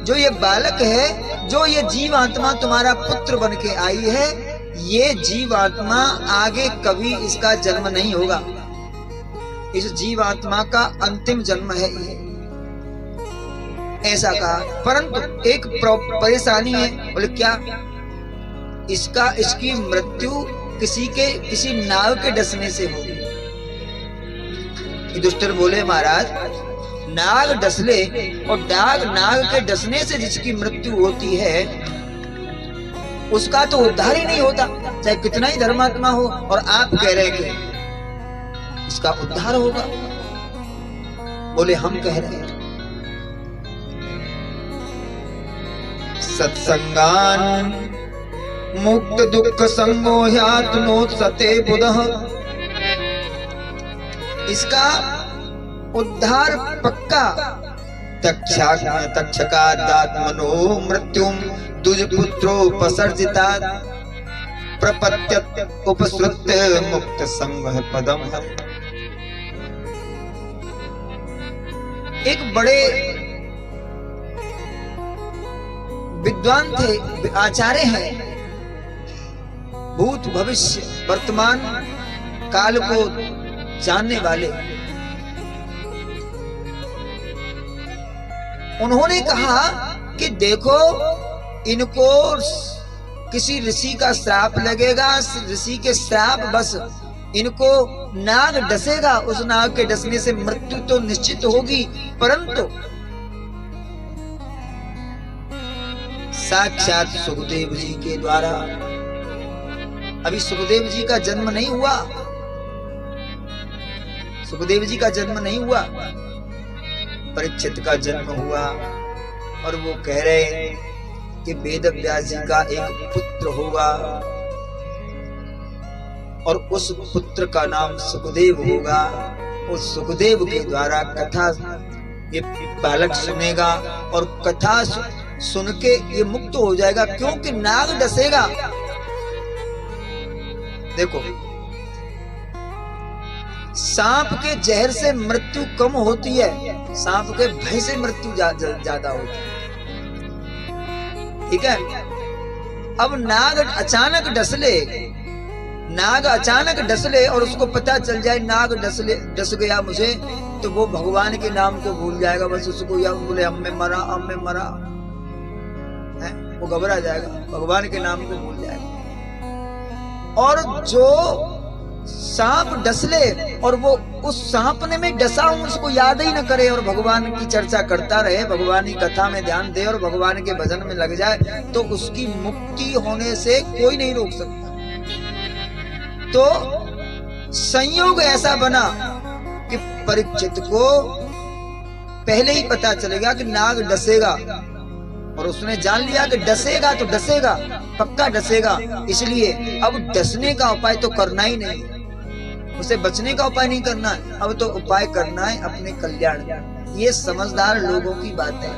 जो ये बालक है, जो ये जीवात्मा तुम्हारा पुत्र बन के आई है, ये जीवात्मा आगे कभी इसका जन्म नहीं होगा। इस जीवात्मा का अंतिम जन्म है ये, ऐसा कहा। परंतु एक परेशानी है। बोले क्या? इसकी मृत्यु किसी नाग के डसने से होगी। युधिष्ठिर बोले महाराज, नाग डसले और नाग के डसने से जिसकी मृत्यु होती है उसका तो उद्धार ही नहीं होता, चाहे कितना ही धर्मात्मा हो। और आप कह रहे हैं कि इसका उद्धार होगा। बोले हम कह रहे हैं सत्संगान मुक्त दुख संमोह्यात्मोत्सते बुधः, इसका उद्धार पक्का। तक्षकादात्मनो मृत्युम दुजपुत्रोपसर्जितात् प्रपत्यत उपसृत्य मुक्त संग पदम। एक बड़े विद्वान थे, आचार्य हैं, भूत भविष्य वर्तमान काल को जानने वाले। उन्होंने कहा कि देखो, इनको किसी ऋषि का श्राप लगेगा, ऋषि के श्राप बस इनको नाग डसेगा, उस नाग के डसने से मृत्यु तो निश्चित होगी। परंतु साक्षात सुखदेव जी के द्वारा, अभी सुखदेव जी का जन्म नहीं हुआ, सुखदेव जी का जन्म नहीं हुआ, परीक्षित का जन्म हुआ। और वो कह रहे हैं कि वेद व्यास जी का एक पुत्र होगा और उस पुत्र का नाम सुखदेव होगा। उस सुखदेव के द्वारा कथा ये बालक सुनेगा और कथा सुन के ये मुक्त हो जाएगा, क्योंकि नाग डसेगा। देखो, सांप के जहर से मृत्यु कम होती है, सांप के भय से मृत्यु ज्यादा होती है। ठीक है। अब नाग अचानक डस ले और उसको पता चल जाए नाग डस गया मुझे, तो वो भगवान के नाम को भूल जाएगा। बस उसको या बोले हम में मरा है, वो घबरा जाएगा, भगवान के नाम को भूल जाएगा। और जो सांप डस ले और वो उस सांप ने मैं डसा हूं उसको याद ही न करे और भगवान की चर्चा करता रहे, भगवान की कथा में ध्यान दे और भगवान के भजन में लग जाए, तो उसकी मुक्ति होने से कोई नहीं रोक सकता। तो संयोग ऐसा बना कि परीक्षित को पहले ही पता चलेगा कि नाग डसेगा, और उसने जान लिया कि डसेगा तो डसेगा, पक्का डसेगा। इसलिए अब डसने का उपाय तो करना ही नहीं, उसे बचने का उपाय नहीं करना है, अब तो उपाय करना है अपने कल्याण। ये समझदार लोगों की बात है।